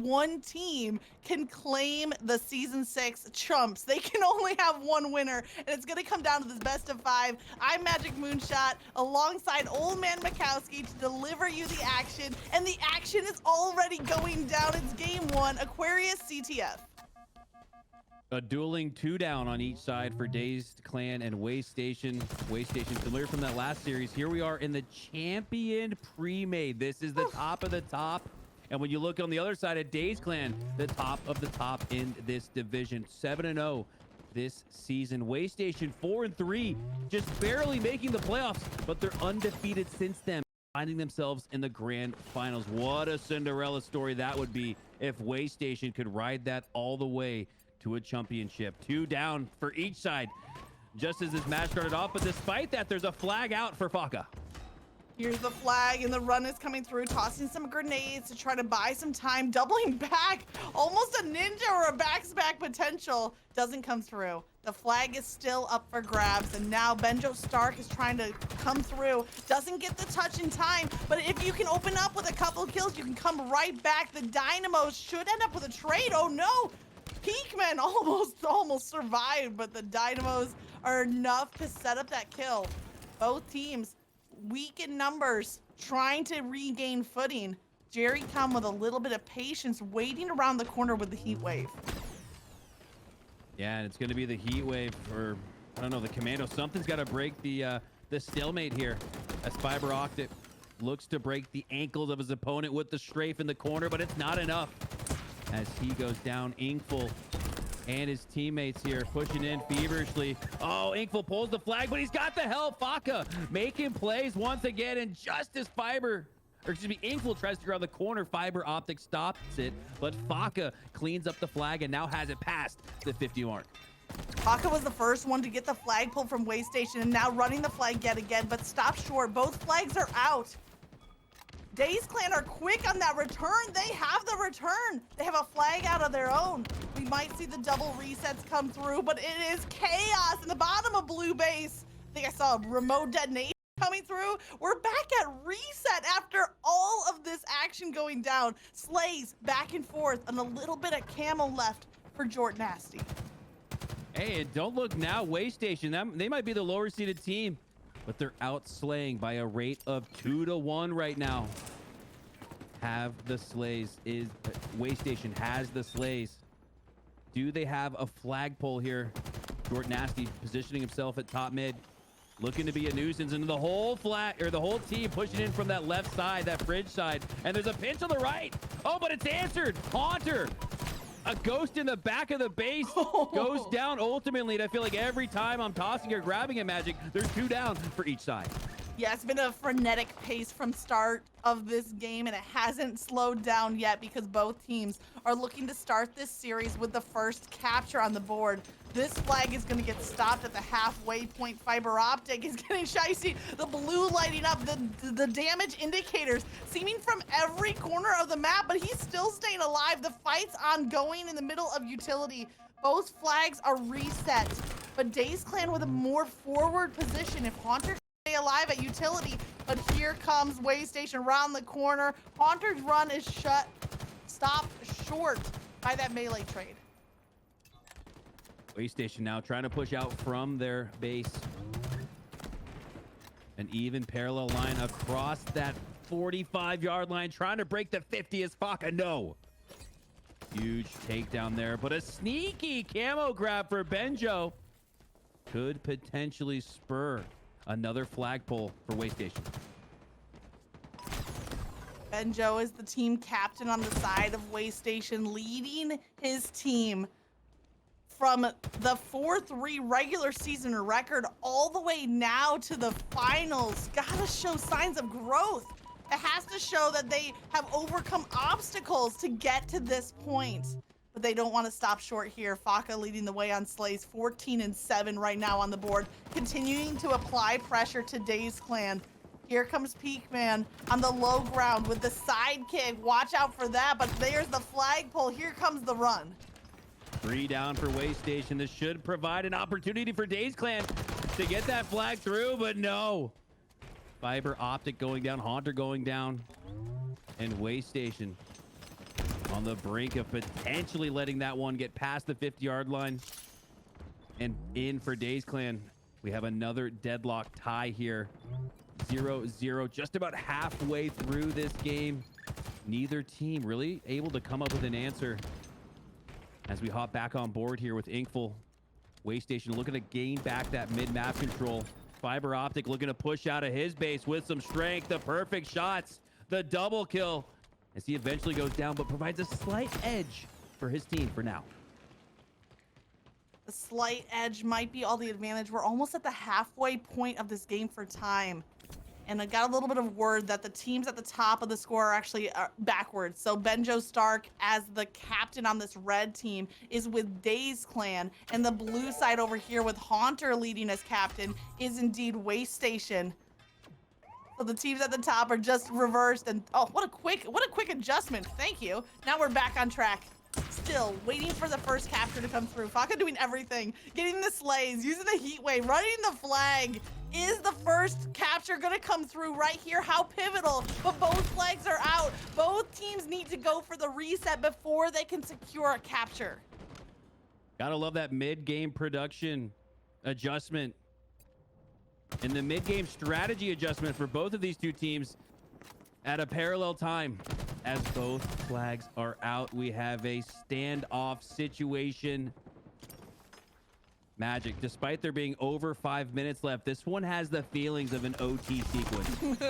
one team can claim the Season 6 Chumps. They can only have one winner, and it's going to come down to this best of 5. I'm Magic Moonshot alongside Old Man Mikowski to deliver you the action, and the action is already going down. It's game 1, Aquarius CTF. A dueling 2 down on each side for Dazed Clan and Waystation. Waystation familiar from that last series. Here we are in the Champion Premade. This is the top of the top. And when you look on the other side of Dazed Clan, the top of the top in this division. 7-0 this season. Waystation 4-3, just barely making the playoffs, but they're undefeated since then, finding themselves in the grand finals. What a Cinderella story that would be if Waystation could ride that all the way to a championship. 2 down for each side just as this match started off, but despite that, there's a flag out for Faka. Here's the flag, and the run is coming through, tossing some grenades to try to buy some time, doubling back, almost a ninja or a back potential. Doesn't come through. The flag is still up for grabs, and now Benjo Stark is trying to come through. Doesn't get the touch in time, but if you can open up with a couple of kills, you can come right back. The Dynamos should end up with a trade. Oh no! Peakman almost survived, but the Dynamos are enough to set up that kill. Both teams weak in numbers, trying to regain footing. Jerry come with a little bit of patience, waiting around the corner with the heat wave. Yeah, and it's going to be the heat wave for, I don't know, the commando. Something's got to break the stalemate here as Fiber Optic looks to break the ankles of his opponent with the strafe in the corner, but it's not enough as he goes down. Inkful and his teammates here pushing in feverishly. Oh, Inkful pulls the flag, but he's got the help. Faka making plays once again, and just as Inkful tries to grab the corner, Fiber Optic stops it, but Faka cleans up the flag and now has it past the 50 mark. Faka was the first one to get the flag pulled from Waystation, and now running the flag yet again, but stopped short. Both flags are out. Dazed Clan are quick on that return. They have the return. They have a flag out of their own. We might see the double resets come through, but it is chaos in the bottom of blue base. I think I saw a remote detonation coming through. We're back at reset after all of this action going down. Slays back and forth, and a little bit of camo left for Jort Nasty. Hey, and don't look now, Waystation. They might be the lower seeded team, but they're outslaying by a rate of 2-1 right now. Have the slays. Waystation has the slays. Do they have a flagpole here? Jort Nasty positioning himself at top mid, looking to be a nuisance, and the whole team pushing in from that left side, that bridge side, and there's a pinch on the right. Oh, but it's answered. Haunter, a ghost in the back of the base, goes down ultimately. And I feel like every time I'm tossing or grabbing a Magic, there's 2 down for each side. Yeah, it's been a frenetic pace from start of this game, and it hasn't slowed down yet because both teams are looking to start this series with the first capture on the board. This flag is going to get stopped at the halfway point. Fiber Optic is getting shicey. The blue lighting up, the damage indicators seeming from every corner of the map, but he's still staying alive. The fight's ongoing in the middle of utility. Both flags are reset, but Dazed Clan with a more forward position. If Haunter stay alive at utility, but here comes Waystation around the corner. Haunter's run is stopped short by that melee trade. Waystation now trying to push out from their base. An even parallel line across that 45-yard line, trying to break the 50 as Faka. No. Huge takedown there, but a sneaky camo grab for Benjo could potentially spur another flagpole for Waystation. Benjo is the team captain on the side of Waystation, leading his team from the 4-3 regular season record all the way now to the finals. Gotta show signs of growth. It has to show that they have overcome obstacles to get to this point. But they don't want to stop short here. Faka leading the way on Slays, 14-7 right now on the board, continuing to apply pressure to Dazed Clan. Here comes Peakman on the low ground with the sidekick. Watch out for that, but there's the flagpole. Here comes the run. 3 down for Waystation. This should provide an opportunity for Dazed Clan to get that flag through, but no. Fiber Optic going down, Haunter going down, and Waystation On the brink of potentially letting that one get past the 50-yard line. And in for Dazed Clan. We have another deadlock tie here. 0-0, just about halfway through this game. Neither team really able to come up with an answer. As we hop back on board here with Inkful. Waystation looking to gain back that mid-map control. Fiber Optic looking to push out of his base with some strength. The perfect shots. The double kill. As he eventually goes down, but provides a slight edge for his team for now. The slight edge might be all the advantage. We're almost at the halfway point of this game for time. And I got a little bit of word that the teams at the top of the score are actually backwards. So Benjo Stark, as the captain on this red team, is with Dazed Clan. And the blue side over here with Haunter leading as captain is indeed Waystation. So the teams at the top are just reversed. And oh, what a quick adjustment. Thank you. Now we're back on track. Still waiting for the first capture to come through. Faka doing everything, getting the slays, using the heat wave, running the flag. Is the first capture gonna come through right here? How pivotal, but both flags are out. Both teams need to go for the reset before they can secure a capture. Gotta love that mid-game production adjustment and the mid-game strategy adjustment for both of these two teams at a parallel time. As both flags are out, we have a standoff situation. Magic, despite there being over 5 minutes left, this one has the feelings of an OT sequence.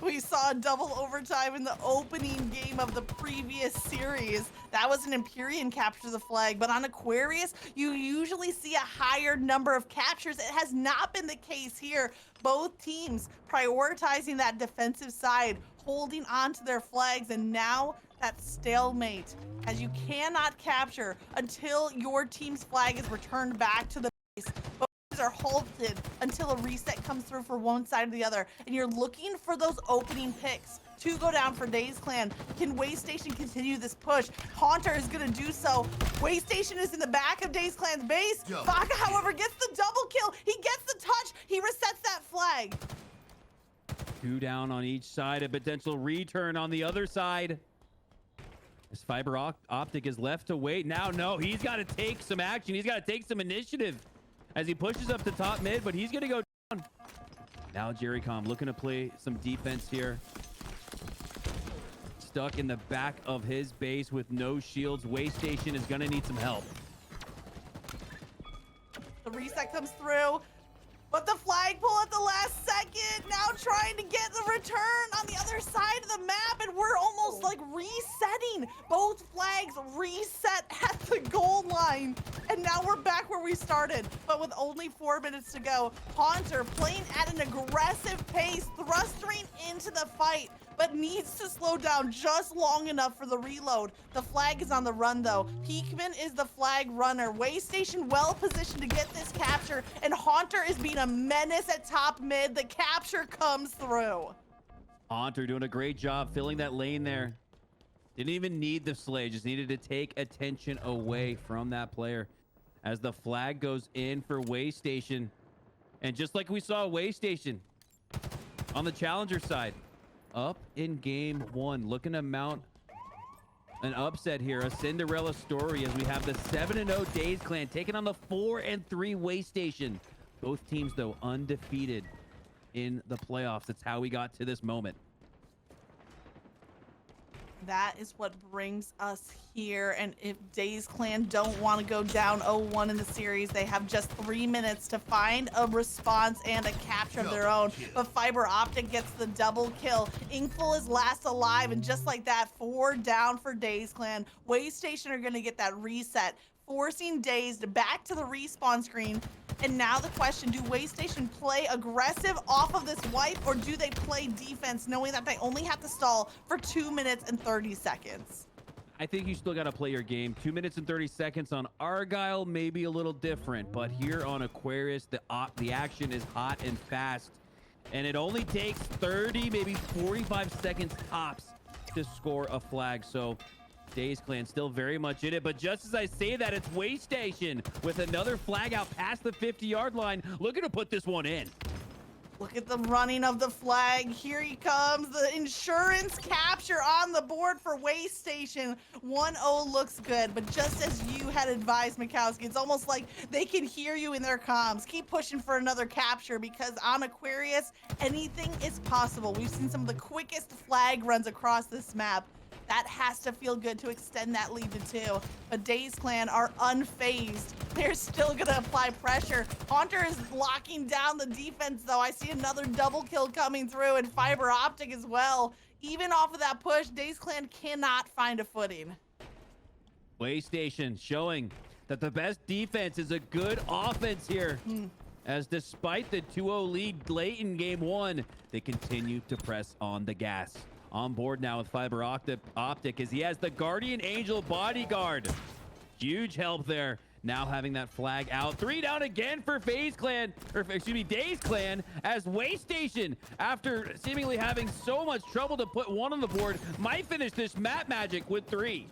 We saw a double overtime in the opening game of the previous series. That was an Empyrean capture the flag, but on Aquarius, you usually see a higher number of captures. It has not been the case here. Both teams prioritizing that defensive side, holding on to their flags, and now that stalemate, as you cannot capture until your team's flag is returned back to the base. Both teams are halted until a reset comes through for one side or the other, and you're looking for those opening picks to go down for Dazed Clan. Can Waystation continue this push? Haunter is gonna do so. Waystation is in the back of Dazed Clan's base. Faka, however, gets the double kill. He gets the touch. He resets that flag. 2 down on each side, a potential return on the other side. This Fiber Optic is left to wait. Now, no, he's got to take some action. He's got to take some initiative as he pushes up to top mid, but he's going to go down. Now, Jerrycom looking to play some defense here. Stuck in the back of his base with no shields. Waystation is going to need some help. The reset comes through, but the flagpole at the last second, now trying to get the return on the other side of the map, and we're almost like resetting. Both flags reset at the goal line, and now we're back where we started, but with only 4 minutes to go. Haunter playing at an aggressive pace, thrusting into the fight, but needs to slow down just long enough for the reload. The flag is on the run though. Peakman is the flag runner. Waystation well positioned to get this capture, and Haunter is being a menace at top mid. The capture comes through. Haunter doing a great job filling that lane there. Didn't even need the slay, just needed to take attention away from that player. As the flag goes in for Waystation. And just like we saw Waystation on the challenger side, up in game 1, looking to mount an upset here, a Cinderella story, as we have the 7-0 Dazed Clan taking on the 4-3 Waystation. Both teams though undefeated in the playoffs. That's how we got to this moment. That is what brings us here. And if Dazed Clan don't want to go down 0-1 in the series, they have just 3 minutes to find a response and a capture of their own. But Fiber Optic gets the double kill. Inkful is last alive, and just like that, 4 down for Dazed Clan. Waystation are going to get that reset, forcing Dazed back to the respawn screen. And now the question, do Waystation play aggressive off of this wipe, or do they play defense knowing that they only have to stall for 2 minutes and 30 seconds? I think you still got to play your game. 2 minutes and 30 seconds on Argyle, maybe a little different, but here on Aquarius, the action is hot and fast, and it only takes 30, maybe 45 seconds tops to score a flag. So Dazed Clan still very much in it, but just as I say that, it's Waystation with another flag out past the 50-yard line, looking to put this one in. Look at the running of the flag. Here he comes. The insurance capture on the board for Way Station. 1-0 looks good, but just as you had advised, Mikowski, it's almost like they can hear you in their comms. Keep pushing for another capture because on Aquarius, anything is possible. We've seen some of the quickest flag runs across this map. That has to feel good to extend that lead to 2. But Dazed Clan are unfazed. They're still gonna apply pressure. Haunter is locking down the defense though. I see another double kill coming through and Fiber Optic as well. Even off of that push, Dazed Clan cannot find a footing. Way Station showing that the best defense is a good offense here. As despite the 2-0 lead late in game 1, they continue to press on the gas. On board now with Fiber Optic as he has the Guardian Angel bodyguard. Huge help there. Now having that flag out. 3 down again for Dazed Clan, as Way Station, after seemingly having so much trouble to put 1 on the board, might finish this map magic with 3.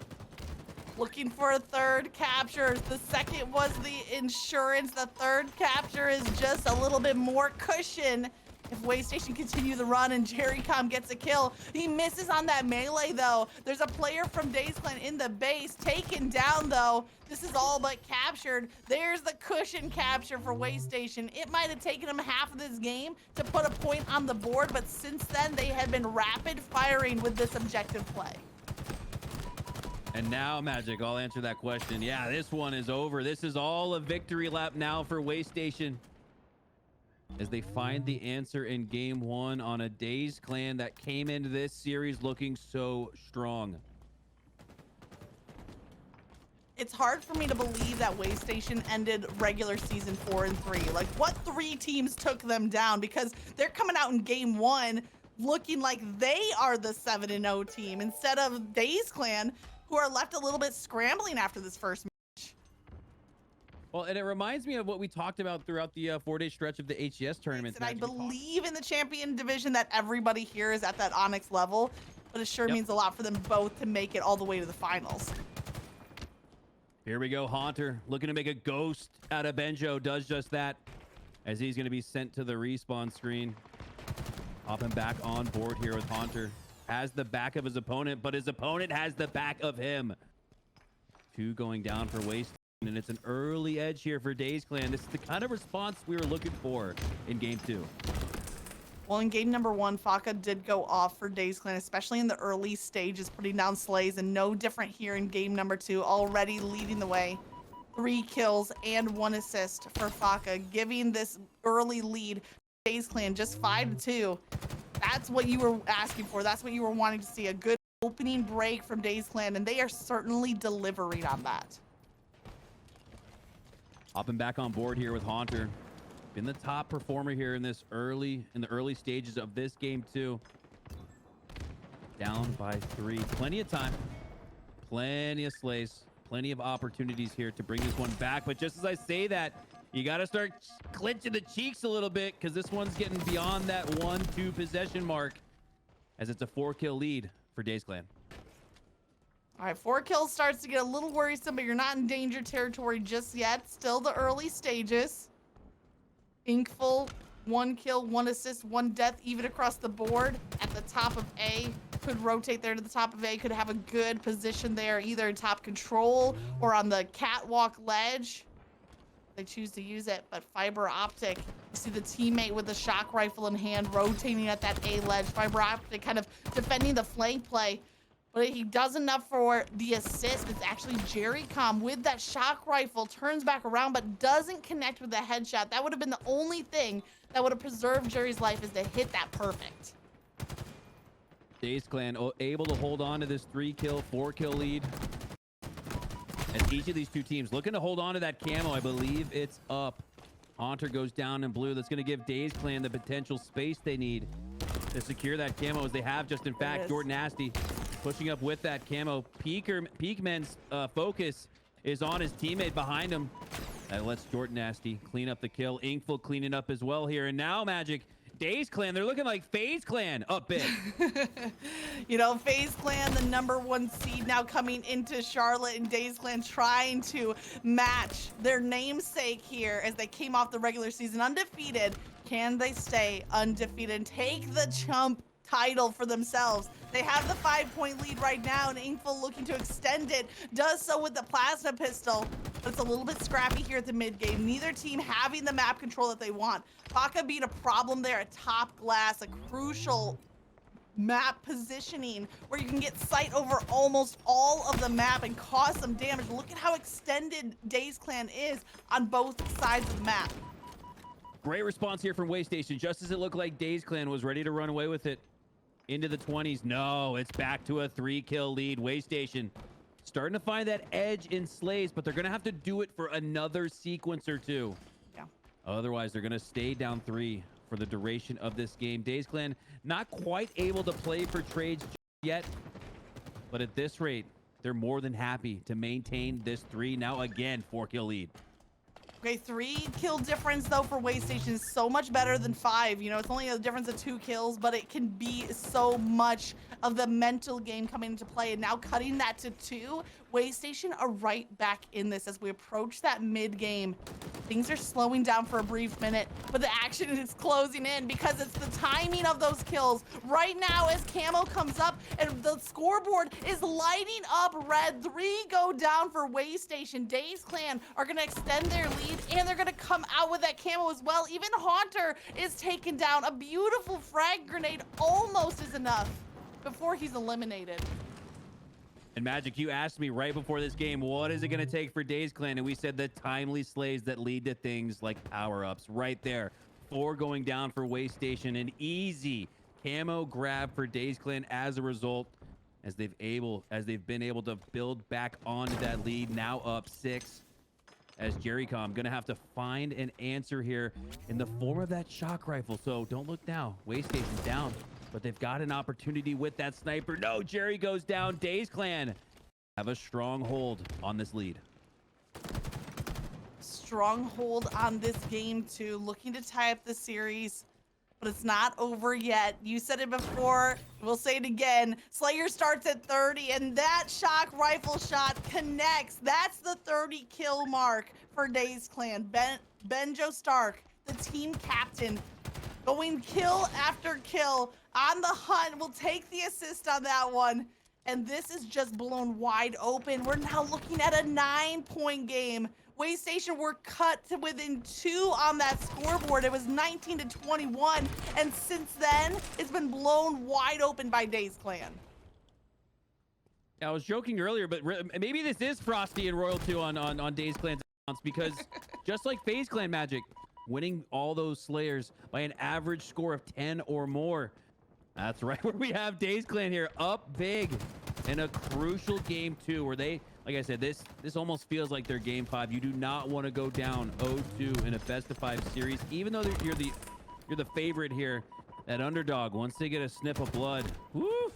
Looking for a third capture. The second was the insurance. The third capture is just a little bit more cushion. If Way Station continue the run and Jerrycom gets a kill, he misses on that melee though. There's a player from Dazed Clan in the base, taken down though. This is all but captured. There's the cushion capture for Way Station. It might have taken him half of this game to put a point on the board, but since then they have been rapid firing with this objective play. And now, Magic, I'll answer that question. Yeah, this one is over. This is all a victory lap now for Way Station, as they find the answer in game 1 on a Dazed Clan that came into this series looking so strong. It's hard for me to believe that Way Station ended regular season 4-3. Like, what 3 teams took them down? Because they're coming out in game 1 looking like they are the 7-0 team instead of Dazed Clan, who are left a little bit scrambling after this first match. Well, and it reminds me of what we talked about throughout the 4-day stretch of the HES tournament. And I believe in the champion division that everybody here is at that Onyx level, but it sure means a lot for them both to make it all the way to the finals. Here we go. Haunter looking to make a ghost out of Benjo, does just that, as he's going to be sent to the respawn screen. Hopping back on board here with Haunter. Has the back of his opponent, but his opponent has the back of him. 2 going down for Way Station, and it's an early edge here for Dazed Clan. This is the kind of response we were looking for in game 2. Well, in game number 1, Faka did go off for Dazed Clan, especially in the early stages, putting down slays, and no different here in game number 2, already leading the way. 3 kills and 1 assist for Faka, giving this early lead to Dazed Clan just 5-2. That's what you were asking for. That's what you were wanting to see, a good opening break from Dazed Clan, and they are certainly delivering on that. Hopping back on board here with Haunter. Been the top performer here in the early stages of this game too. Down by 3. Plenty of time. Plenty of slays. Plenty of opportunities here to bring this one back. But just as I say that, you got to start clenching the cheeks a little bit, because this one's getting beyond that 1-2 possession mark, as it's a 4-kill lead for Dazed Clan. All right, 4 kills starts to get a little worrisome, but you're not in danger territory just yet. Still the early stages. Inkful, 1 kill, 1 assist, 1 death, even across the board at the top of A. Could rotate there to the top of A, could have a good position there, either in top control or on the catwalk ledge. They choose to use it, but Fiber Optic, you see the teammate with the shock rifle in hand rotating at that A ledge. Fiber Optic kind of defending the flank play, but he does enough for the assist. It's actually Jerrycom with that shock rifle, turns back around, but doesn't connect with the headshot. That would have been the only thing that would have preserved Jerry's life, is to hit that perfect. Dazed Clan able to hold on to this 3-kill, 4-kill lead. As each of these 2 teams looking to hold on to that camo. I believe it's up. Haunter goes down in blue. That's going to give Dazed Clan the potential space they need to secure that camo, as they have just, in fact. Jordan Nasty pushing up with that camo. Peakman's focus is on his teammate behind him. That lets Jordan Nasty clean up the kill. Inkful cleaning up as well here. And now, Magic, Dazed Clan, they're looking like FaZe Clan up big. You know, FaZe Clan, the #1 seed, now coming into Charlotte, and Dazed Clan trying to match their namesake here as they came off the regular season undefeated, Can they stay undefeated and take the Chump title for themselves? They have the 5-point lead right now, and Inkful looking to extend it. Does so with the plasma pistol, but it's a little bit scrappy here at the mid game. Neither team having the map control that they want. Baka being a problem there at top glass, a crucial map positioning where you can get sight over almost all of the map and cause some damage. Look at how extended Dazed Clan is on both sides of the map. Great response here from Waystation. Just as it looked like Dazed Clan was ready to run away with it into the 20s. No, it's back to a 3-kill lead. Waystation starting to find that edge in Slays, but they're going to have to do it for another sequence or two. Yeah. Otherwise, they're going to stay down 3 for the duration of this game. Dazed Clan not quite able to play for trades yet, but at this rate, they're more than happy to maintain this 3. Now again, 4-kill lead. Okay, 3-kill difference though for Waystation is so much better than 5. You know, it's only a difference of 2 kills, but it can be so much of the mental game coming into play. And now cutting that to 2, Waystation are right back in this as we approach that mid game. Things are slowing down for a brief minute, but the action is closing in because it's the timing of those kills. Right now as Camo comes up and the scoreboard is lighting up red, 3 go down for Waystation. Dazed Clan are gonna extend their lead and they're gonna come out with that Camo as well. Even Haunter is taken down. A beautiful frag grenade almost is enough before he's eliminated. And Magic, you asked me right before this game, what is it going to take for Dazed Clan? And we said the timely slays that lead to things like power-ups. Right there. 4 going down for Waystation. An easy camo grab for Dazed Clan as a result, as they've been able to build back onto that lead. Now up 6. As Jerrycom going to have to find an answer here in the form of that shock rifle. So don't look now. Waystation's down. But they've got an opportunity with that sniper. No, Jerry goes down. Dazed Clan have a stronghold on this lead. Stronghold on this game too, looking to tie up the series, but it's not over yet. You said it before, we'll say it again. Slayer starts at 30 and that shock rifle shot connects. That's the 30 kill mark for Dazed Clan. Benjo Stark, the team captain, going kill after kill on the hunt, will take the assist on that one. And this is just blown wide open. We're now looking at a 9-point game. Waystation were cut to within 2 on that scoreboard. It was 19-21. And since then, it's been blown wide open by Dazed Clan. I was joking earlier, but maybe this is Frosty and Royal 2 on Dazed Clan's accounts, because just like FaZe Clan Magic, winning all those Slayers by an average score of 10 or more. That's right, where we have Dazed Clan here up big in a crucial game 2, where they, like I said, this almost feels like their game 5. You do not want to go down 0-2 in a best-of-5 series, even though you're the favorite here. That underdog, once they get a sniff of blood, woo,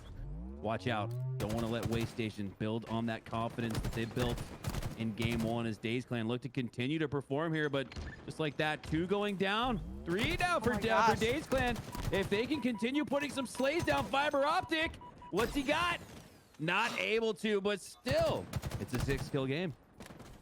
watch out. Don't want to let Waystation build on that confidence that they built in game 1 as Dazed Clan look to continue to perform here. But just like that, 2 going down, 3 down for Dazed Clan. If they can continue putting some slays down, Fiber Optic, what's he got? Not able to, but still, it's a 6-kill game.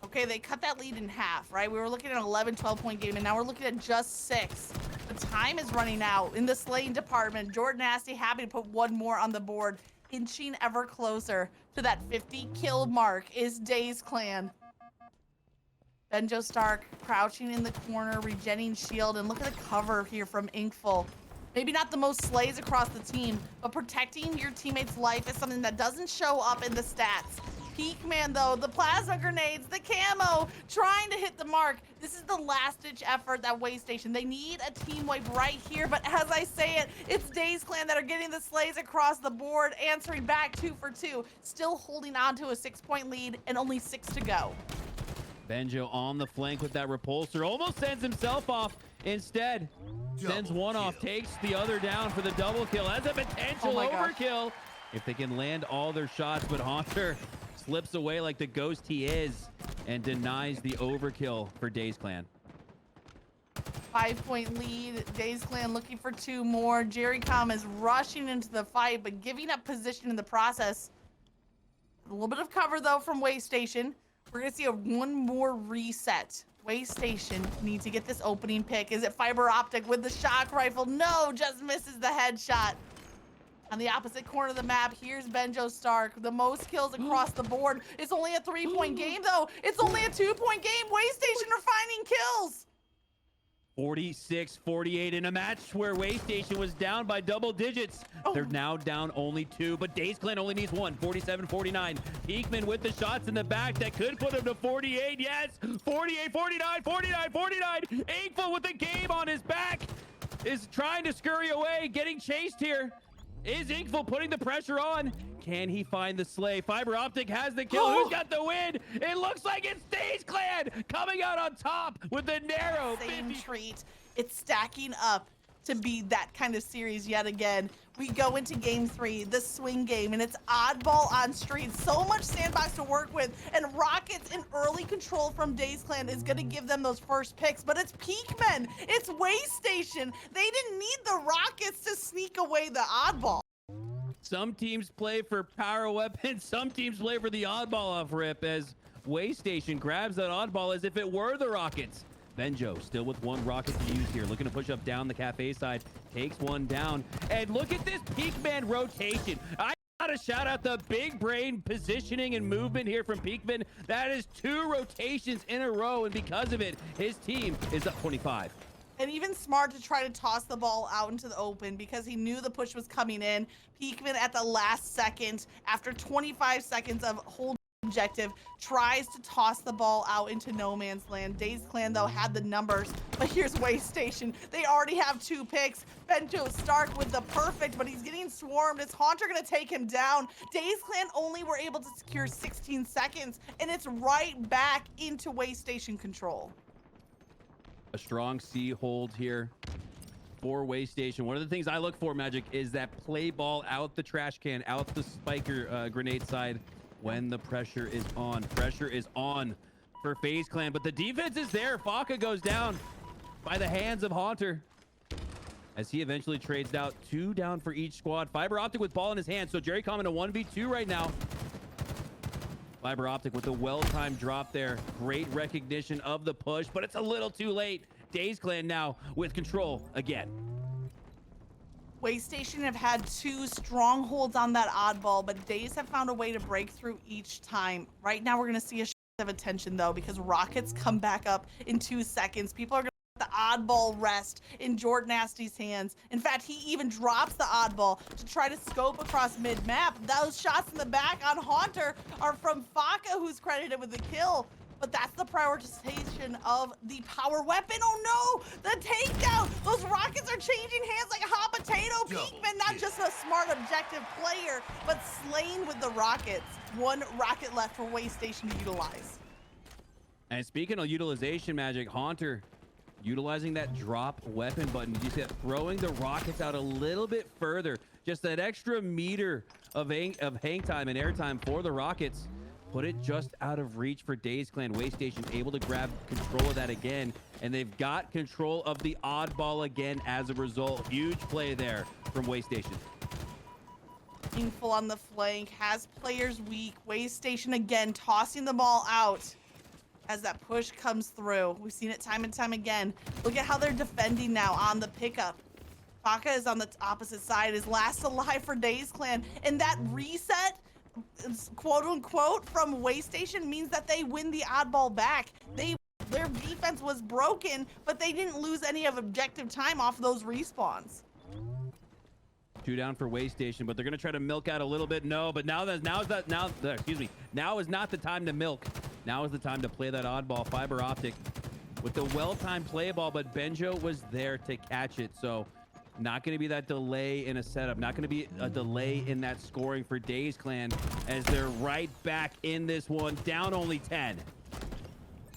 Okay, they cut that lead in half, right? We were looking at an 11, 12-point game, and now we're looking at just 6. The time is running out in the slaying department. Jordan Nasty happy to put 1 more on the board. Inching ever closer to that 50-kill mark is Dazed Clan. Benjo Stark crouching in the corner, regenning shield, and look at the cover here from Inkful. Maybe not the most slays across the team, but protecting your teammate's life is something that doesn't show up in the stats. Peakman though, the plasma grenades, the camo, trying to hit the mark. This is the last-ditch effort that Waystation. They need a team wipe right here, but as I say it, it's Dazed Clan that are getting the slays across the board, answering back 2 for 2, still holding on to a 6-point lead and only 6 to go. Benjo on the flank with that repulsor, almost sends himself off. Instead, sends one off, takes the other down for the double kill. Has a potential overkill if they can land all their shots, but Haunter slips away like the ghost he is and denies the overkill for Dazed Clan. 5-point lead. Dazed Clan looking for 2 more. Jerrycom is rushing into the fight, but giving up position in the process. A little bit of cover though from Waystation. We're gonna see one more reset. Waste Station need to get this opening pick. Is it Fiber Optic with the shock rifle? No, just misses the headshot. On the opposite corner of the map, here's Benjo Stark. The most kills across the board. It's only a 3-point game, though. It's only a 2-point game. Waste Station are finding kills. 46-48 in a match where Waste Station was down by double digits. They're now down only 2, but Dazed Clan only needs 1. 47-49. Peekman with the shots in the back that could put him to 48. Yes, 48-49, 49-49. Inkful with the game on his back is trying to scurry away, getting chased here. Is Inkful putting the pressure on? Can he find the slay? Fiber Optic has the kill. Who's got the win? It looks like it's Dazed Clan coming out on top with the narrow same treat. It's stacking up to be that kind of series yet again. We go into game 3, the swing game, and it's oddball on street. So much sandbox to work with, and Rockets in early control from Dazed Clan is gonna give them those first picks, but it's Peekman, it's Waste Station. They didn't need the Rockets to sneak away the oddball. Some teams play for power weapons, some teams play for the oddball off rip as Waste Station grabs that oddball as if it were the Rockets. Benjo still with 1 rocket to use here, looking to push up down the cafe side, takes 1 down, and look at this Peekman rotation. I gotta shout out the big brain positioning and movement here from Peekman. That is 2 rotations in a row, and because of it, his team is up 25. And even smart to try to toss the ball out into the open because he knew the push was coming in. Peekman at the last second, after 25 seconds of hold objective, tries to toss the ball out into no man's land. Dazed Clan, though, had the numbers, but here's Waste Station. They already have 2 picks. Benjo Stark with the perfect, but he's getting swarmed. Is Haunter gonna take him down? Dazed Clan only were able to secure 16 seconds, and it's right back into Waste Station control. A strong C hold here for Waste Station. One of the things I look for, Magic, is that play ball out the trash can, out the spiker grenade side when the pressure is on. Pressure is on for FaZe Clan, but the defense is there. Faka goes down by the hands of Haunter as he eventually trades out 2 down for each squad. Fiber Optic with ball in his hand, so Jerry Com in a 1v2 right now. Fiber Optic with a well-timed drop there. Great recognition of the push, but it's a little too late. Dazed Clan now with control again. Waste Station have had 2 strongholds on that oddball, but Dazed have found a way to break through each time. Right now, we're going to see a shift of attention, though, because Rockets come back up in 2 seconds. People are going to let the oddball rest in Jordan Nasty's hands. In fact, he even drops the oddball to try to scope across mid-map. Those shots in the back on Haunter are from Faka, who's credited with the kill. But that's the prioritization of the power weapon. Oh no, the takedown. Those rockets are changing hands like a hot potato. Peekman, not just a smart objective player, but slain with the rockets. 1 rocket left for Waste Station to utilize. And speaking of utilization, Magic, Haunter utilizing that drop weapon button. You see that, throwing the rockets out a little bit further. Just that extra meter of hang time and air time for the rockets. Put it just out of reach for Dazed Clan. Waste Station able to grab control of that again, and they've got control of the oddball again as a result. Huge play there from Waste Station. Full on the flank, has players weak. Waste Station again tossing the ball out as that push comes through. We've seen it time and time again. Look at how they're defending now on the pickup. Faka is on the opposite side, is last alive for Dazed Clan, and that reset, quote unquote, from Waste Station means that they win the oddball back. Their defense was broken, but they didn't lose any of objective time off those respawns. 2 down for Waste Station, but they're gonna try to milk out a little bit. No, but now is not the time to milk. Now is the time to play that oddball. Fiber Optic with the well-timed play ball, but Benjo was there to catch it. So not going to be that delay in a setup. Not going to be a delay in that scoring for Dazed Clan as they're right back in this one, down only 10.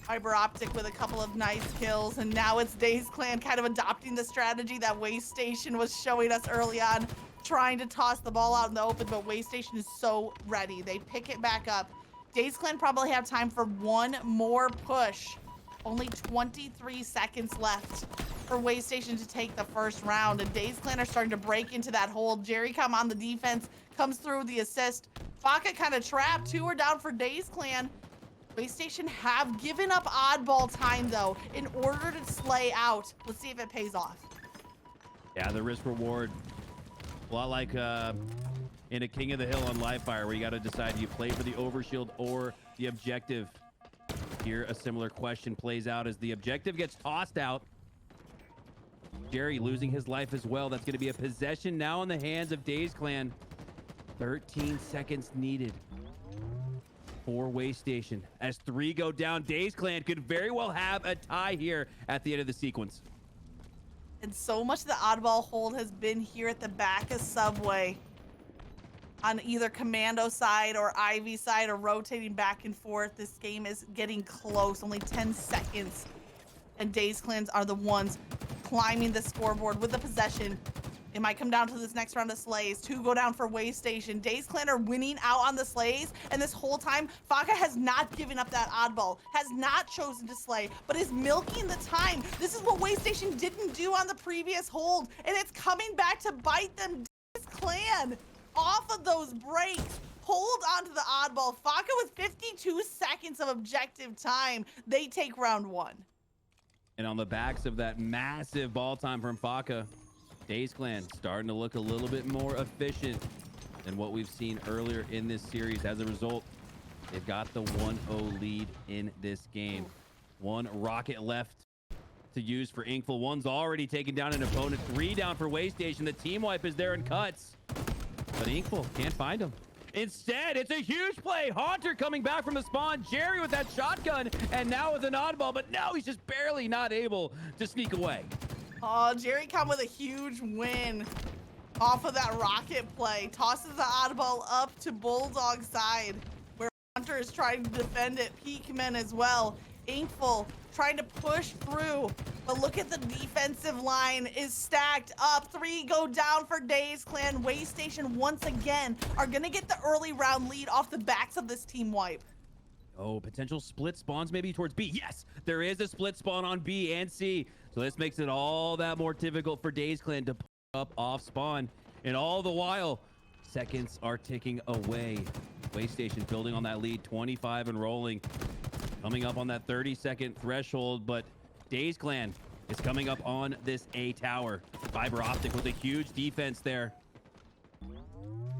Fiber Optic with a couple of nice kills, and now it's Dazed Clan kind of adopting the strategy that Waste Station was showing us early on, trying to toss the ball out in the open, but Waste Station is so ready. They pick it back up. Dazed Clan probably have time for 1 more push. Only 23 seconds left for Waste Station to take the first round, and Dazed Clan are starting to break into that hold. Jerry come on the defense, comes through the assist. Faka kind of trapped. 2 are down for Dazed Clan. Waystation have given up oddball time though in order to slay out. Let's see if it pays off. Yeah, the risk reward. A lot like in a King of the Hill on Livefire, where you got to decide, do you play for the overshield or the objective? Here, a similar question plays out as the objective gets tossed out. Jerry losing his life as well. That's going to be a possession now in the hands of Dazed Clan. 13 seconds needed for Waystation. As 3 go down, Dazed Clan could very well have a tie here at the end of the sequence. And so much of the oddball hold has been here at the back of Subway. On either Commando side or Ivy side, or rotating back and forth. This game is getting close, only 10 seconds. And Dazed Clans are the ones climbing the scoreboard with the possession. It might come down to this next round of slays. 2 go down for Waystation. Dazed Clan are winning out on the slays, and this whole time, Faka has not given up that oddball, has not chosen to slay, but is milking the time. This is what Waystation didn't do on the previous hold, and it's coming back to bite them. Dazed Clan off of those breaks. Hold on to the oddball. Faka with 52 seconds of objective time. They take round 1. And on the backs of that massive ball time from Faka, Dazed Clan starting to look a little bit more efficient than what we've seen earlier in this series. As a result, they've got the 1-0 lead in this game. 1 rocket left to use for Inkful. 1's already taken down an opponent. 3 down for Waystation. The team wipe is there and cuts, but Inkful can't find him. Instead, it's a huge play. Haunter coming back from the spawn. Jerry with that shotgun, and now with an oddball, but no, he's just barely not able to sneak away. Oh, Jerry come with a huge win off of that rocket play. Tosses the oddball up to Bulldog side, where Hunter is trying to defend it. Peakman as well. Inkful trying to push through, but look at the defensive line is stacked up. 3 go down for Dazed Clan. Waystation once again are gonna get the early round lead off the backs of this team wipe. Oh, potential split spawns maybe towards B. Yes, there is a split spawn on B and C. So this makes it all that more difficult for Dazed Clan to put up off spawn. And all the while, seconds are ticking away. Waystation building on that lead, 25 and rolling. Coming up on that 30-second threshold, but Dazed Clan is coming up on this A tower. Fiber Optic with a huge defense there.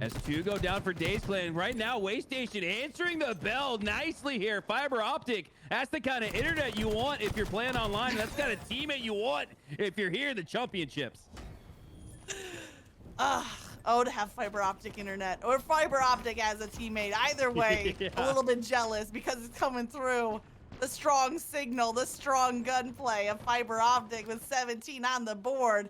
As 2 go down for Dazed Clan. Right now, Waystation answering the bell nicely here. Fiber Optic, that's the kind of internet you want if you're playing online. That's the kind of teammate you want if you're here in the championships. Oh, to have fiber optic internet or fiber optic as a teammate. Either way, Yeah. A little bit jealous because it's coming through. The strong signal, the strong gunplay of fiber optic with 17 on the board.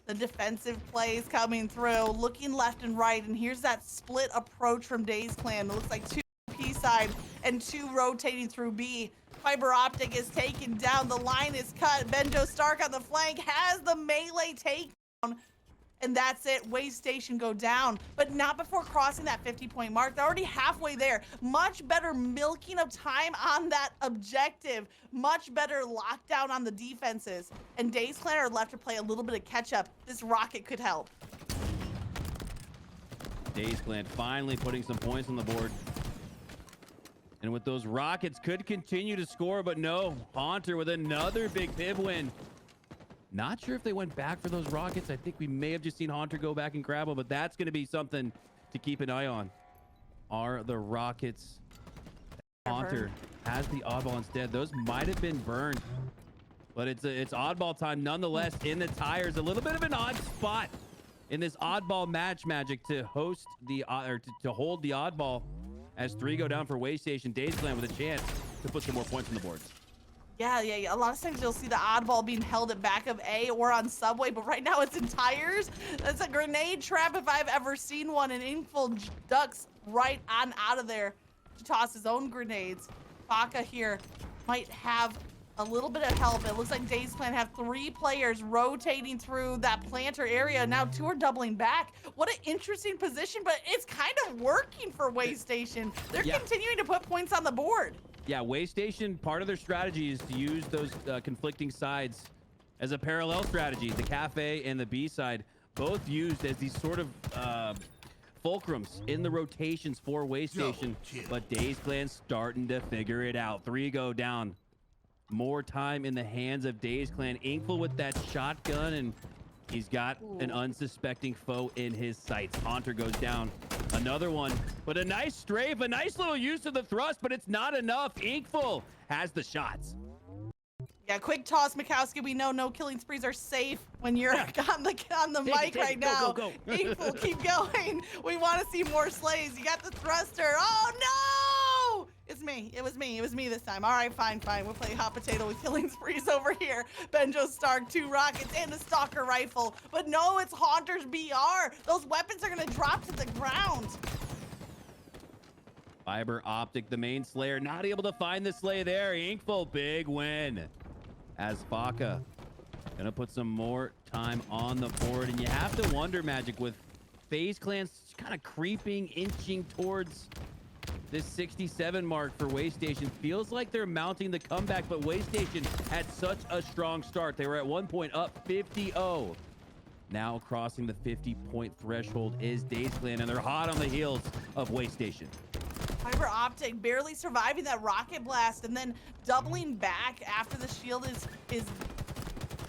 The defensive plays coming through, looking left and right, and here's that split approach from Dazed Clan. It looks like 2 P side and 2 rotating through B. Fiber Optic is taken down. The line is cut. Benjo Stark on the flank has the melee takedown. And that's it. Waystation go down, but not before crossing that 50-point mark. They're already halfway there. Much better milking of time on that objective. Much better lockdown on the defenses. And Dazed Clan are left to play a little bit of catch-up. This rocket could help. Dazed Clan finally putting some points on the board. And with those rockets, could continue to score, but no. Haunter with another big piv win. Not sure if they went back for those rockets. I think we may have just seen Haunter go back and grab them, but that's going to be something to keep an eye on. Are the rockets... Haunter has the oddball instead. Those might have been burned, but it's oddball time nonetheless in the tires. A little bit of an odd spot in this oddball match magic to host the to hold the oddball as 3 go down for Waystation. Dazed Clan with a chance to put some more points on the boards. Yeah. A lot of times you'll see the oddball being held at back of A or on Subway, but right now it's in tires. That's a grenade trap if I've ever seen one, and Inkful ducks right on out of there to toss his own grenades. Faka here might have a little bit of help. It looks like Dazed Clan have 3 players rotating through that planter area. Now 2 are doubling back. What an interesting position, but it's kind of working for Waystation. They're continuing to put points on the board. Yeah, Waystation, part of their strategy is to use those conflicting sides as a parallel strategy. The cafe and the B side, both used as these sort of Fulcrums in the rotations for Waystation, but Dazed Clan starting to figure it out. 3 go down. More time in the hands of Dazed Clan. Inkful with that shotgun, and he's got an unsuspecting foe in his sights. Haunter goes down. Another one, but a nice strafe, a nice little use of the thrust, but it's not enough. Inkful has the shots. Yeah, quick toss, Mikowski. We know no killing sprees are safe when you're on the mic right now. Go. Inkful, keep going. We want to see more slays. You got the thruster. Oh no! It's me. It was me. It was me this time. All right, fine. We'll play hot potato with killing sprees over here. Benjo Stark, 2 rockets, and a stalker rifle. But no, it's Haunter's BR. Those weapons are gonna drop to the ground. Fiber Optic, the main slayer, not able to find the slay there. Inkful, big win. As Faka gonna put some more time on the board. And you have to wonder, Magic, with FaZe Clans kind of creeping, inching towards this 67 mark for Waystation. Feels like they're mounting the comeback, but Waystation had such a strong start. They were at one point up 50-0. Now crossing the 50-point threshold is Dazed Clan, and they're hot on the heels of Waystation. Fiber Optic barely surviving that rocket blast and then doubling back after the shield is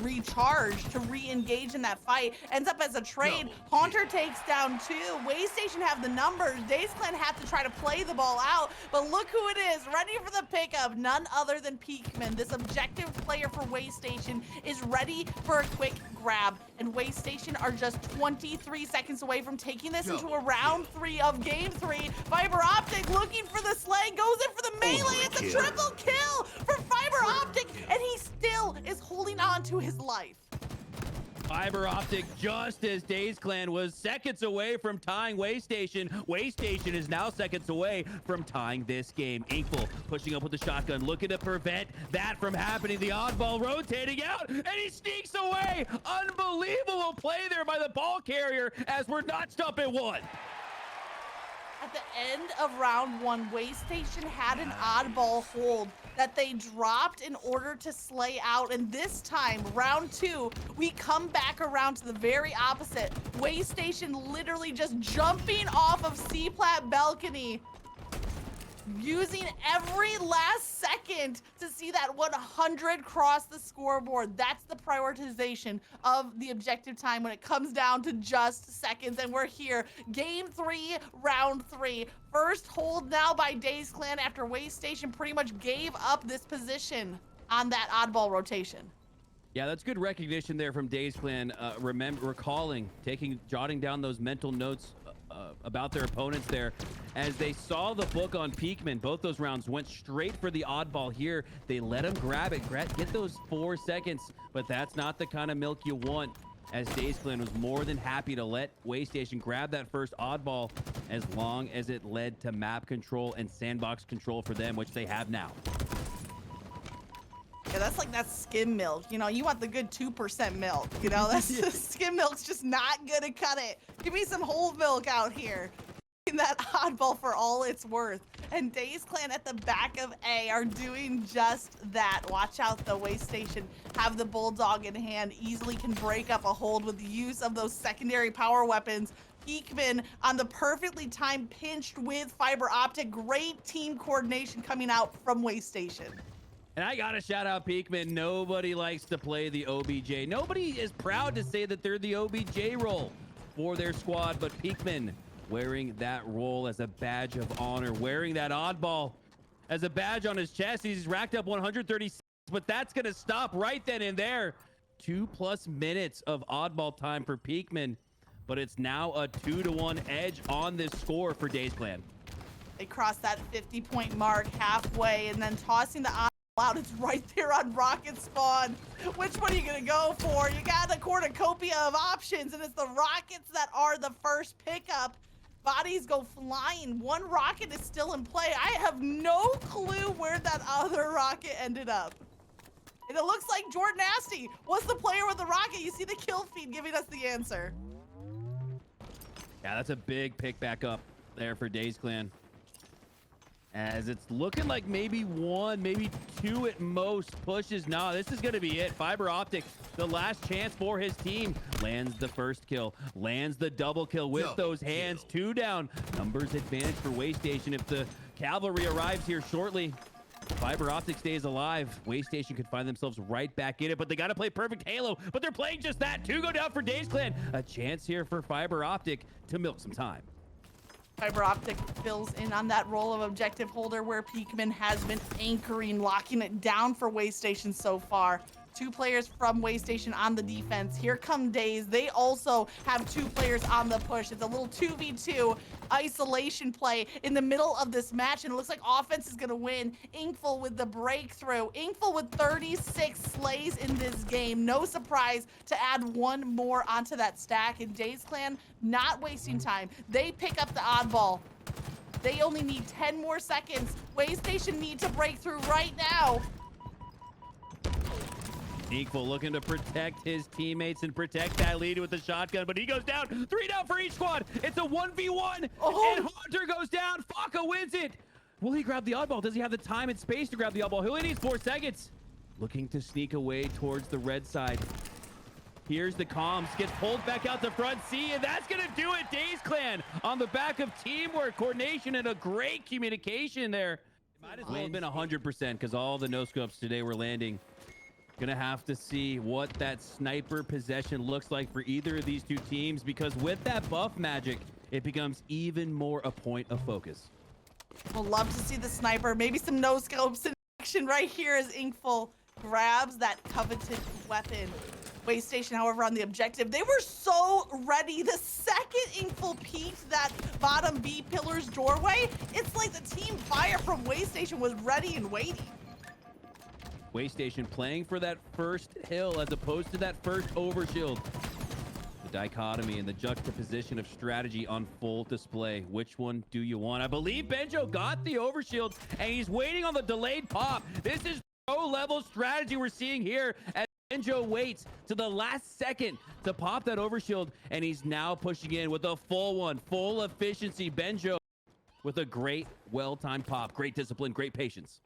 recharged to re-engage in that fight. Ends up as a trade. Haunter takes down 2. Waystation have the numbers. Dazed Clan have to try to play the ball out, but look who it is, ready for the pickup. None other than Peakman. This objective player for Waystation is ready for a quick grab, and Waystation are just 23 seconds away from taking this into a round 3 of game 3. Fiber Optic looking for the slay, goes in for the melee. It's a triple kill for Fiber Optic, and he still is holding on to his life. Fiber Optic, just as Dazed Clan was seconds away from tying Waystation. Waystation is now seconds away from tying this game. Inkful pushing up with the shotgun, looking to prevent that from happening. The oddball rotating out, and he sneaks away. Unbelievable play there by the ball carrier as we're notched up at 1. At the end of round 1, Waystation had an oddball hold that they dropped in order to slay out, and this time, round 2, we come back around to the very opposite. Waystation literally just jumping off of C-Plat balcony, using every last second to see that 100 cross the scoreboard. That's the prioritization of the objective time when it comes down to just seconds. And we're here, game 3, round 3. First hold now by Dazed Clan after Waystation pretty much gave up this position on that oddball rotation. Yeah, that's good recognition there from Dazed Clan. Jotting down those mental notes about their opponents there. As they saw the book on Peakman, both those rounds went straight for the oddball here. They let him grab it, get those 4 seconds, but that's not the kind of milk you want, as Dazed Clan was more than happy to let Waystation grab that first oddball as long as it led to map control and sandbox control for them, which they have now. Yeah, that's like that skim milk. You know, you want the good 2% milk. You know, that's skim milk's just not gonna cut it. Give me some whole milk out here. That oddball for all it's worth. And Dazed Clan at the back of A are doing just that. Watch out though, Waystation have the Bulldog in hand, easily can break up a hold with the use of those secondary power weapons. Peakman on the perfectly timed pinched with Fiber Optic. Great team coordination coming out from Waystation. And I gotta shout out Peakman. Nobody likes to play the OBJ. Nobody is proud to say that they're the OBJ role for their squad, but Peakman wearing that role as a badge of honor, wearing that oddball as a badge on his chest. He's racked up 136, but that's gonna stop right then and there. 2+ minutes of oddball time for Peakman, but it's now a 2-1 edge on this score for Dazed Clan. They cross that 50-point mark halfway, and then tossing the out. It's right there on rocket spawn. Which one are you gonna go for? You got a cornucopia of options, and it's the rockets that are the first pickup. Bodies go flying. One rocket is still in play. I have no clue where that other rocket ended up. And it looks like Jordan Nasty was the player with the rocket. You see the kill feed giving us the answer. Yeah, that's a big pick back up there for Dazed Clan. As it's looking like maybe one, maybe two at most pushes. No, this is going to be it. Fiber Optic, the last chance for his team. Lands the first kill, lands the double kill with those hands. 2 down. Numbers advantage for Waystation. If the cavalry arrives here shortly, Fiber Optic stays alive. Waystation could find themselves right back in it, but they got to play perfect Halo. But they're playing just that. 2 go down for Dazed Clan. A chance here for Fiber Optic to milk some time. Fiber Optic fills in on that role of objective holder where Peakman has been anchoring, locking it down for Waystation so far. 2 players from Waystation on the defense. Here come Dazed. They also have 2 players on the push. It's a little 2v2 isolation play in the middle of this match, and it looks like offense is gonna win. Inkful with the breakthrough. Inkful with 36 slays in this game. No surprise to add 1 more onto that stack, and Dazed Clan not wasting time. They pick up the oddball. They only need 10 more seconds. Waystation need to break through right now. Equal looking to protect his teammates and protect that lead with the shotgun, but he goes down. 3 down for each squad. It's a 1v1, and Hunter goes down. Faka wins it. Will he grab the oddball? Does he have the time and space to grab the oddball? He only needs 4 seconds. Looking to sneak away towards the red side. Here's the comms. Gets pulled back out the front. See, and that's going to do it. Dazed Clan on the back of teamwork, coordination, and a great communication there. It might as well have been 100% because all the no-scopes today were landing. Gonna have to see what that sniper possession looks like for either of these 2 teams, because with that buff magic, it becomes even more a point of focus. We'll love to see the sniper, maybe some no scopes in action right here as Inkful grabs that coveted weapon. Waystation, however, on the objective, they were so ready. The second Inkful peeked that bottom B pillar's doorway, it's like the team fire from Waystation was ready and waiting. Waystation playing for that first hill as opposed to that first overshield. The dichotomy and the juxtaposition of strategy on full display. Which one do you want? I believe Benjo got the overshield and he's waiting on the delayed pop. This is pro level strategy we're seeing here as Benjo waits to the last second to pop that overshield, and he's now pushing in with a full one, full efficiency. Benjo with a great, well-timed pop. Great discipline, great patience.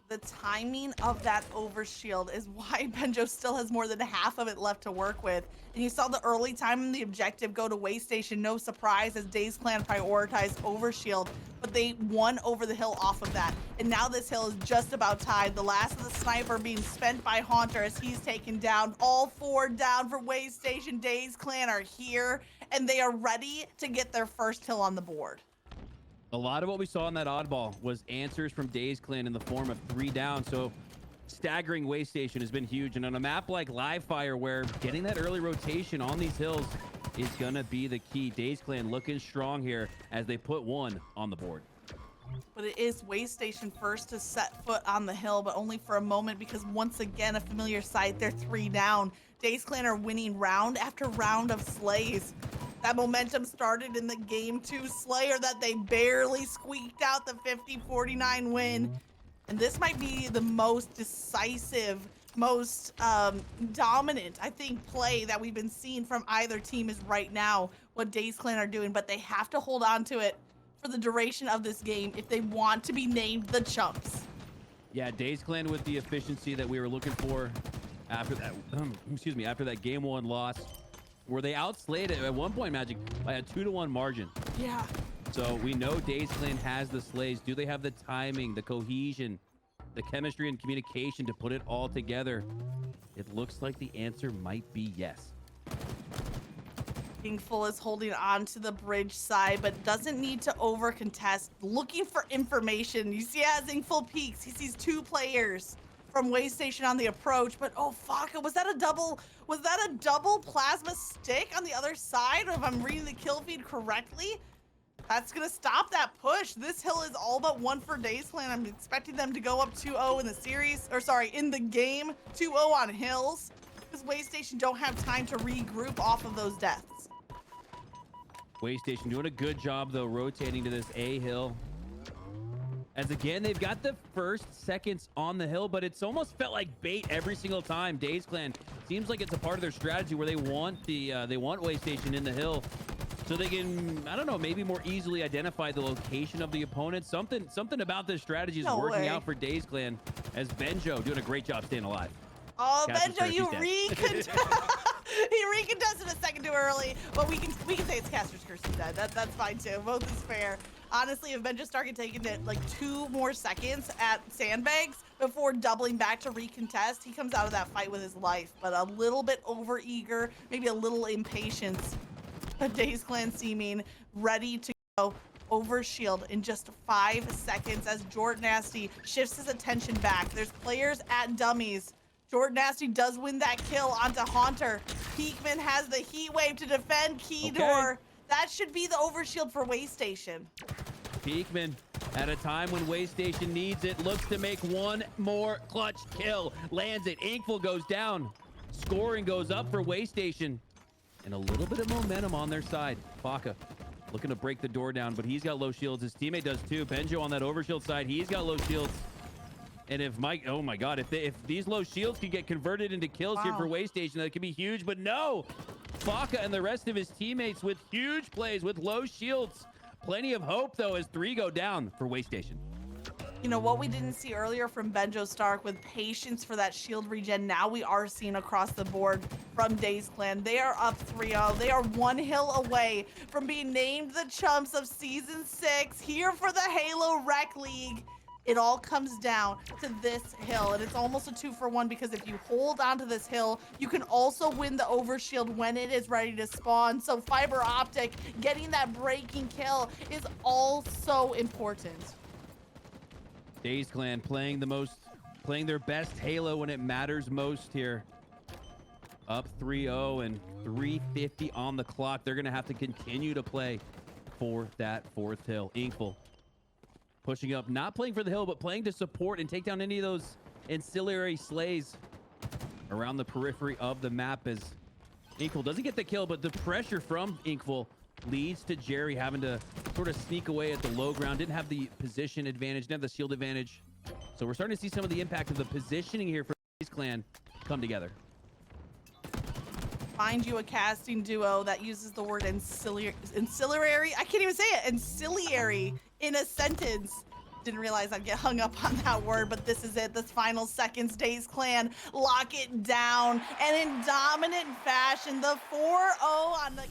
The timing of that overshield is why Benjo still has more than half of it left to work with. And you saw the early time in the objective go to Waystation. No surprise as Dazed Clan prioritized overshield, but they won over the hill off of that. And now this hill is just about tied. The last of the sniper being spent by Haunter as he's taken down. All 4 down for Waystation. Dazed Clan are here and they are ready to get their first hill on the board. A lot of what we saw in that oddball was answers from Dazed Clan in the form of 3 down. So staggering Waystation has been huge. And on a map like Live Fire, where getting that early rotation on these hills is going to be the key. Dazed Clan looking strong here as they put 1 on the board. But it is Waystation first to set foot on the hill, but only for a moment, because once again, a familiar sight, they're 3 down. Dazed Clan are winning round after round of slays. That momentum started in the game 2 Slayer that they barely squeaked out the 50-49 win. And this might be the most decisive, most dominant, I think, play that we've been seeing from either team is right now what Dazed Clan are doing, but they have to hold on to it for the duration of this game if they want to be named the Chumps. Yeah, Dazed Clan with the efficiency that we were looking for after that, after that game 1 loss, where they outslayed it at one point, Magic, by a 2-1 margin. Yeah. So we know Dazed Clan has the slays. Do they have the timing, the cohesion, the chemistry and communication to put it all together? It looks like the answer might be yes. Inkful is holding on to the bridge side, but doesn't need to over contest. Looking for information. You see as Inkful peeks, he sees 2 players from Waystation on the approach, but oh fuck, was that a double plasma stick on the other side? If I'm reading the kill feed correctly, that's gonna stop that push. This hill is all but 1 for Dazed Clan. I'm expecting them to go up 2-0 in the series, or sorry, in the game, 2-0 on hills, because Waystation don't have time to regroup off of those deaths. Waystation doing a good job though, rotating to this A hill. As again, they've got the first seconds on the hill, but it's almost felt like bait every single time. Dazed Clan seems like it's a part of their strategy where they want Waystation in the hill so they can, I don't know, maybe more easily identify the location of the opponent. Something about this strategy is working out for Dazed Clan, as Benjo doing a great job staying alive. Oh, Caster's Benjo, you dead. he recontested a second too early, but we can say it's Caster's curse. He's dead. That's fine too. Both is fair. Honestly, if Benjo started taking it like 2 more seconds at sandbags before doubling back to recontest, he comes out of that fight with his life. But a little bit overeager, maybe a little impatience. Dazed Clan seeming ready to go over shield in just 5 seconds as Jordan Nasty shifts his attention back. There's players at dummies. Jordan Nasty does win that kill onto Haunter. Peekman has the heat wave to defend Key Door. That should be the overshield for Waystation. Peekman, at a time when Waystation needs it, looks to make one more clutch kill. Lands it. Inkful goes down. Scoring goes up for Waystation. And a little bit of momentum on their side. Faka looking to break the door down, but he's got low shields. His teammate does too. Benjo on that overshield side, he's got low shields. And if Mike, oh my God, if these low shields can get converted into kills here for Waystation, that could be huge. But no, Faka and the rest of his teammates with huge plays with low shields. Plenty of hope though as 3 go down for Waystation. You know, what we didn't see earlier from Benjo Stark with patience for that shield regen, now we are seeing across the board from Dazed Clan. They are up 3-0. They are 1 hill away from being named the Chumps of Season 6 here for the Halo Rec League. It all comes down to this hill, and it's almost a 2-for-1 because if you hold onto this hill, you can also win the overshield when it is ready to spawn. So Fiber Optic getting that breaking kill is also important. Dazed Clan playing their best Halo when it matters most here. Up 3-0 and 3:50 on the clock. They're gonna have to continue to play for that 4th hill. Inkful pushing up, not playing for the hill, but playing to support and take down any of those ancillary slays around the periphery of the map, as Inkful doesn't get the kill, but the pressure from Inkful leads to Jerry having to sort of sneak away at the low ground. Didn't have the position advantage, didn't have the shield advantage. So we're starting to see some of the impact of the positioning here for Dazed Clan come together. Find you a casting duo that uses the word ancillary. I can't even say it. Ancillary in a sentence. Didn't realize I'd get hung up on that word, but this is it. This final seconds, Dazed Clan lock it down, and in dominant fashion, the 4-0 on the